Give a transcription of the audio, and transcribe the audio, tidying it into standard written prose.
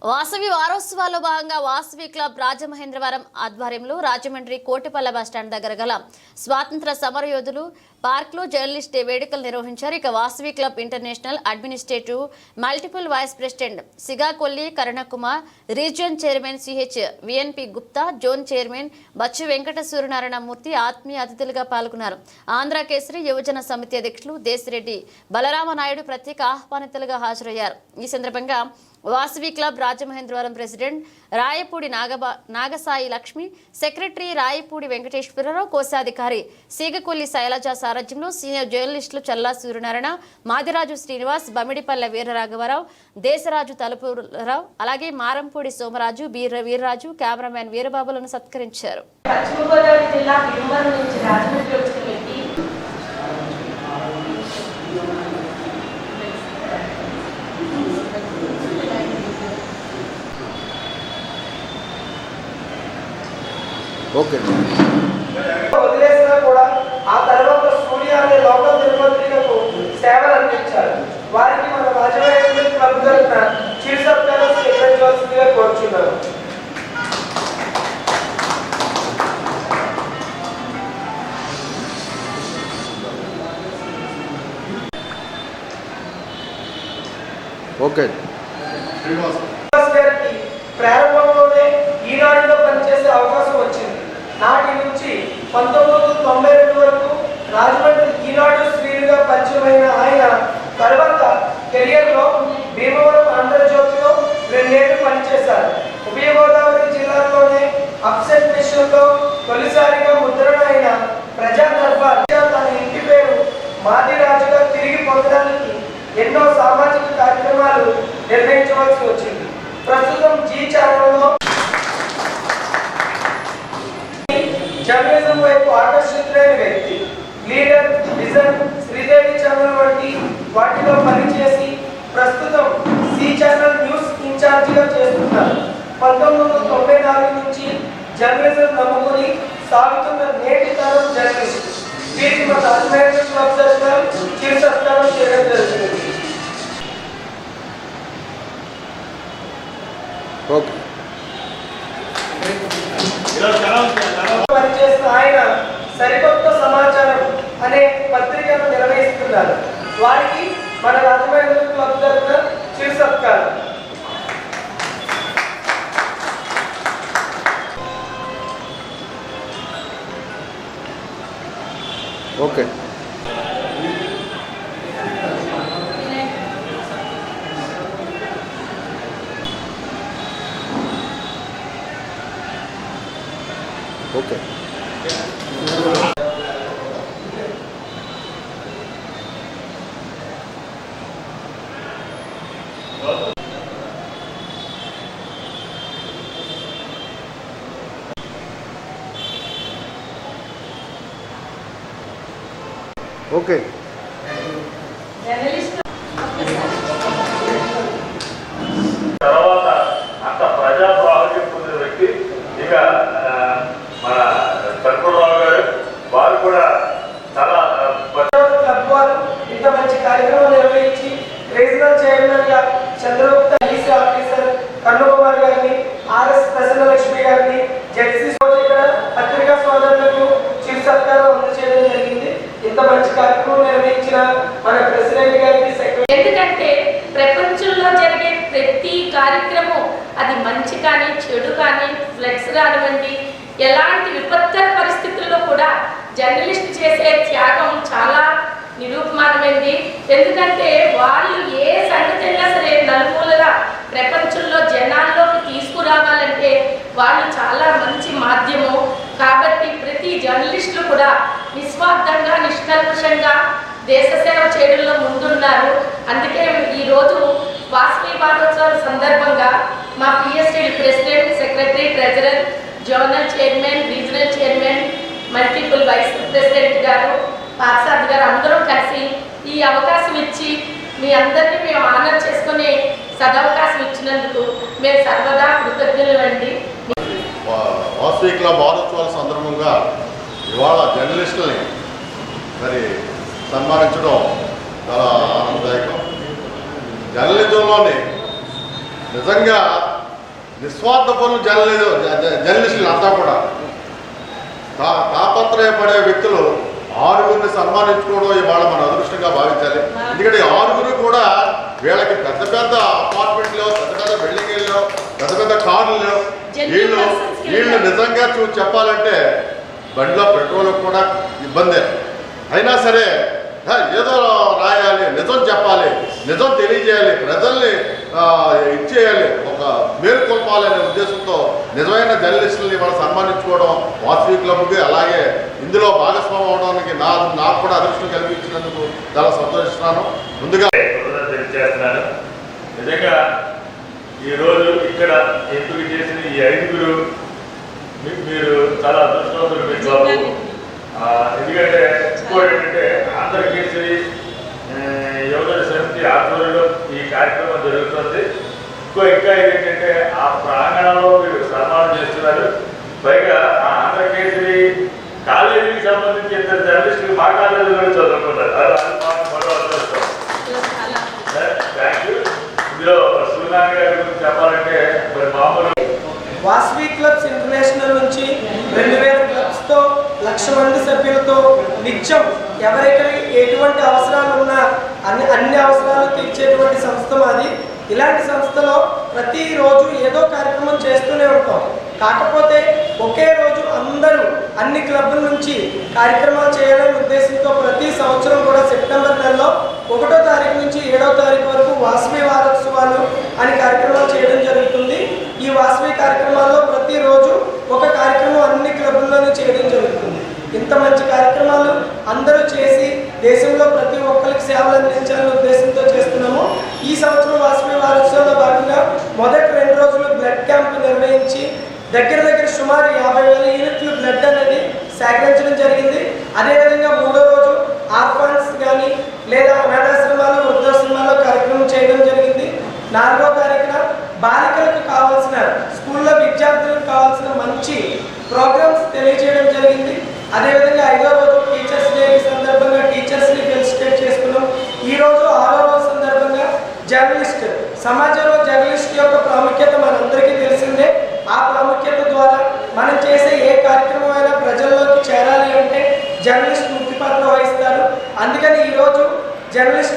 వాసవి వారోత్సవాల్లో భాగంగా వాసవి క్లబ్ రాజమహేంద్రవరం ఆధ్వర్యంలో రాజమండ్రి కోటిపల్ల బస్టాండ్ దగ్గర గల స్వాతంత్ర సమరయోధులు పార్క్లో జర్నలిస్ట్ డే వేడుకలు నిర్వహించారు. ఇక Vasavi club international administrative multiple vice president Sigakolli Karunakumar, region chairman CH VNP Gupta, zone chairman Bachchu Venkata Suryanarayanamurthy ఆత్మీయ అతిథులుగా పాల్గొన్నారు. ఆంధ్ర కేసరి యువజన సమితి అధ్యక్షులు దేశిరెడ్డి బలరామనాయుడు ప్రత్యేక ఆహ్వానితులుగా హాజరయ్యారు. ఈ సందర్భంగా Vasavi club Rajamahendravaram president Rayapudi Nagasai Lakshmi, secretary Rayapudi Venkateswararao, కోశాధికారి సీగకొల్లి శైలజ సారథ్యంలో సీనియర్ జర్నలిస్టులు చల్లా సూర్యనారాయణ, మాదిరాజు శ్రీనివాస్, బమిడిపల్లె వీరరాఘవరావు, దేశరాజు తలుపురావు, అలాగే మారంపూడి సోమరాజు, వీర్రాజు, కెమెరామ్యాన్ వీరబాబులను సత్కరించారు. వదిలేసినా కూడా ఆ తర్వాత సూర్య అనే లోకల్ దినపత్రికకు సేవలు అందించారు. వారికి మన రాజమహేంద్ర క్లబ్ తరఫున చీఫ్ సబ్స్క్రైబర్ స్వీకరించవలసిందిగా కోరుచున్నారు. ప్రారంభంలోనే ఈనాడులో పనిచేసే అవకాశం వచ్చింది. నాటి నుంచి 1992 వరకు రాజమండ్రి ఈనాడు శ్రీలుగా పరిచయమైన ఆయన తర్వాత కెరియర్లో భీమవరం ఆంధ్రజ్యోతిలో 2 ఏళ్లు పనిచేశారు. ఉభయ గోదావరి జిల్లాలోనే అప్సెట్ విషయంలో తొలిసారిగా ముద్రణ అయిన ప్రజా దర్బార్ తన ఇంటి పేరు మాదిరాజుగా తిరిగి పొందడానికి ఎన్నో సామాజిక కార్యక్రమాలు నిర్వహించవలసి వచ్చింది. ప్రస్తుతం జీ ఛానల్లో జర్నలిజం వైపు ఆకర్షితులైన వ్యక్తి, లీడర్, విజన్, శ్రీదేవి ఛానల్ వంటి వాటిలో పనిచేసి ప్రస్తుతం సి ఛానల్ న్యూస్ ఇన్ఛార్జిగా చేస్తున్నారు. 1994 నుంచి జర్నలిజం నమ్ముకుని సాగుతున్న నేటి తరం జర్నలిస్ట్ వీరికి మన రాజమహేంద్ర క్లబ్ తరఫున చీఫ్ సత్కారం చేయడం జరుగుతుంది. పనిచేసిన ఆయన సరికొత్త సమాచారం అనే పత్రికను నిర్వహిస్తున్నారు. వారికి మన రాజమహేంద్ర క్లబ్ తరఫున చీఫ్ సత్కారం. ఓకే ఓకే ఓకే తర్వాత అంత ప్రజా ప్రాముఖ్యం పొందిన వ్యక్తి ఇక మన సర్కులరావు గారు, వారు కూడా చాలా క్లబ్ వారు ఇంత మంచి కార్యక్రమం నిర్వహించి రీజనల్ చైర్మన్ గా చంద్రగుప్త ఈసీ ఆఫీసర్ కరుణకుమార్ గారిని, ఆర్ఎస్ ప్రసన్న లక్ష్మి గారిని, జెడ్సీ ఇక్కడ పత్రికా సోదరులకు చీఫ్ సత్కారం అందజేయడం జరిగింది. ఇంత మంచి కార్యక్రమం నిర్వహించిన మన ప్రెసిడెంట్ గారికి, సెక్రటరీ, ఎందుకంటే ప్రపంచంలో జరిగే ప్రతి కార్యక్రమం అది మంచి కానీ చెడు కానీ ఫ్లెక్స్ రానివ్వండి, ఎలాంటి విపత్తర పరిస్థితుల్లో కూడా జర్నలిస్ట్ చేసే త్యాగం చాలా నిరూపమానమైంది. ఎందుకంటే వాళ్ళు ఏ సంగతి అయినా సరే నలుమూలగా ప్రపంచంలో జనాల్లోకి తీసుకురావాలంటే వాళ్ళు చాలా మంచి మాధ్యమం. కాబట్టి ప్రతి జర్నలిస్టులు కూడా నిస్వార్థంగా, నిష్కల్మషంగా దేశ సేవ చేయడంలో ముందున్నారు. అందుకే ఈరోజు వాసవి వారోత్సవాల సందర్భంగా మా PST president, secretary, treasurer, zonal chairman, regional chairman, multiple vice president గారు, పార్సాద్ గారు అందరం కలిసి ఈ అవకాశం ఇచ్చి మీ అందరినీ మేము ఆనర్ చేసుకునే సదవకాశం ఇచ్చినందుకు మేము సర్వదా కృతజ్ఞులండి. వాసవి క్లబ్ వారోత్సవాల సందర్భంగా ఇవాళ జర్నలిస్టులని మరి సన్మానించడం చాలా ఆనందదాయకం. జర్నలిజంలోని నిజంగా నిస్వార్థపరులు జర్నలిస్టులు అంతా కూడా తాపత్రయపడే వ్యక్తులు 6గురిని సన్మానించుకోవడం ఇవాళ మన అదృష్టంగా భావించాలి. ఎందుకంటే 6గురు కూడా వీళ్ళకి పెద్ద పెద్ద అపార్ట్మెంట్లో, పెద్ద పెద్ద బిల్డింగ్లో, పెద్ద పెద్ద కార్లు, వీళ్ళు నిజంగా చెప్పాలంటే బండిలో పెట్రోల్ కూడా ఇబ్బందే. అయినా సరే ఏదో రాయాలి, నిజం చెప్పాలి, నిజం తెలియజేయాలి, ప్రజల్ని ఇచ్చేయాలి, ఒక మేలుకొల్పాలనే ఉద్దేశంతో నిజమైన జర్నలిస్టులని వాళ్ళు సన్మానించుకోవడం వాసవి క్లబ్కి, అలాగే ఇందులో భాగస్వామ్యం అవడానికి నాకు కూడా అదృష్టం కల్పించినందుకు చాలా సంతోషిస్తున్నాను. ముందుగా తెలియజేస్తున్నాను. నిజంగా ఈరోజు ఇక్కడ ఎంపిక చేసిన ఈ 5గురు మీరు చాలా అదృష్టవంతులు మీ క్లబ్. ఎందుకంటే ఇంకోటి ఏంటంటే ఆంధ్రకేసరి యువజన సమితి ఆధ్వర్యంలో ఈ కార్యక్రమం జరుగుతుంది. ఇంకా ఏంటంటే ఆ ప్రాంగణంలో మీరు సన్మానం చేస్తున్నారు. పైగా ఆ ఆంధ్రకేసరి కాలేజీకి సంబంధించి 2 జర్నలిస్టులు మా కాలేజీలో చదువుకుంటారు. అది మాకు మరో అదృష్టం. Thank you. ఇందులో సూర్యనారాయణ గారి గురించి చెప్పాలంటే మరి మామూలు వాసవి క్లబ్స్ ఇంటర్నేషనల్ నుంచి 2000 క్లబ్స్తో 1,00,000 మంది సభ్యులతో నిత్యం ఎవరికి ఎటువంటి అవసరాలు ఉన్నా అన్ని అవసరాలు తీర్చేటువంటి సంస్థ మాది. ఇలాంటి సంస్థలో ప్రతిరోజు ఏదో కార్యక్రమం చేస్తూనే ఉంటాం. కాకపోతే ఒకే రోజు అందరూ అన్ని క్లబ్ల నుంచి కార్యక్రమాలు చేయాలనే ఉద్దేశంతో ప్రతి సంవత్సరం కూడా సెప్టెంబర్ నెలలో 1వ తారీఖు నుంచి 7వ తారీఖు వరకు వాసవి వారోత్సవాలు అని కార్యక్రమాలు చేయడం జరుగుతుంది. ఈ వాసవి కార్యక్రమాల్లో ప్రతిరోజు ఒక కార్యక్రమం అన్ని క్లబ్ల్లోనూ చేయడం జరుగుతుంది. ఇంత మంచి కార్యక్రమాలు అందరూ చేసి దేశంలో ప్రతి ఒక్కరికి సేవలు అందించాలనే ఉద్దేశంతో చేస్తున్నాము. ఈ సంవత్సరం వాసవి వారోత్సవంలో భాగంగా మొదటి 2 రోజులు బ్లడ్ క్యాంప్ నిర్వహించి దగ్గర సుమారు 50,000 యూనిట్లు బ్లడ్ అనేది సేకరించడం జరిగింది. అదేవిధంగా 3వ రోజు ఆర్ఫాన్స్ కానీ లేదా అనాథాశ్రమాలు, వృద్ధాశ్రమాల్లో కార్యక్రమం చేయడం జరిగింది. 4వ తారీఖున బాలికలకు కావాల్సిన స్కూల్లో విద్యార్థులకు కావాల్సిన మంచి ప్రోగ్రామ్స్ తెలియజేయడం జరిగింది. అదేవిధంగా 5వ రోజు టీచర్స్ డే సందర్భంగా టీచర్స్ని ఫెలిసిటేట్ చేసుకున్నాం. ఈరోజు 6వ రోజు సందర్భంగా జర్నలిస్ట్ సమాజంలో జర్నలిస్ట్ యొక్క ప్రాముఖ్యత మనందరికీ తెలిసిందే. ఆ ప్రాముఖ్యత ద్వారా మనం చేసే ఏ కార్యక్రమం అయినా ప్రజల్లోకి చేరాలి అంటే జర్నలిస్ట్ ముఖ్య పాత్ర వహిస్తారు. అందుకని ఈరోజు జర్నలిస్ట్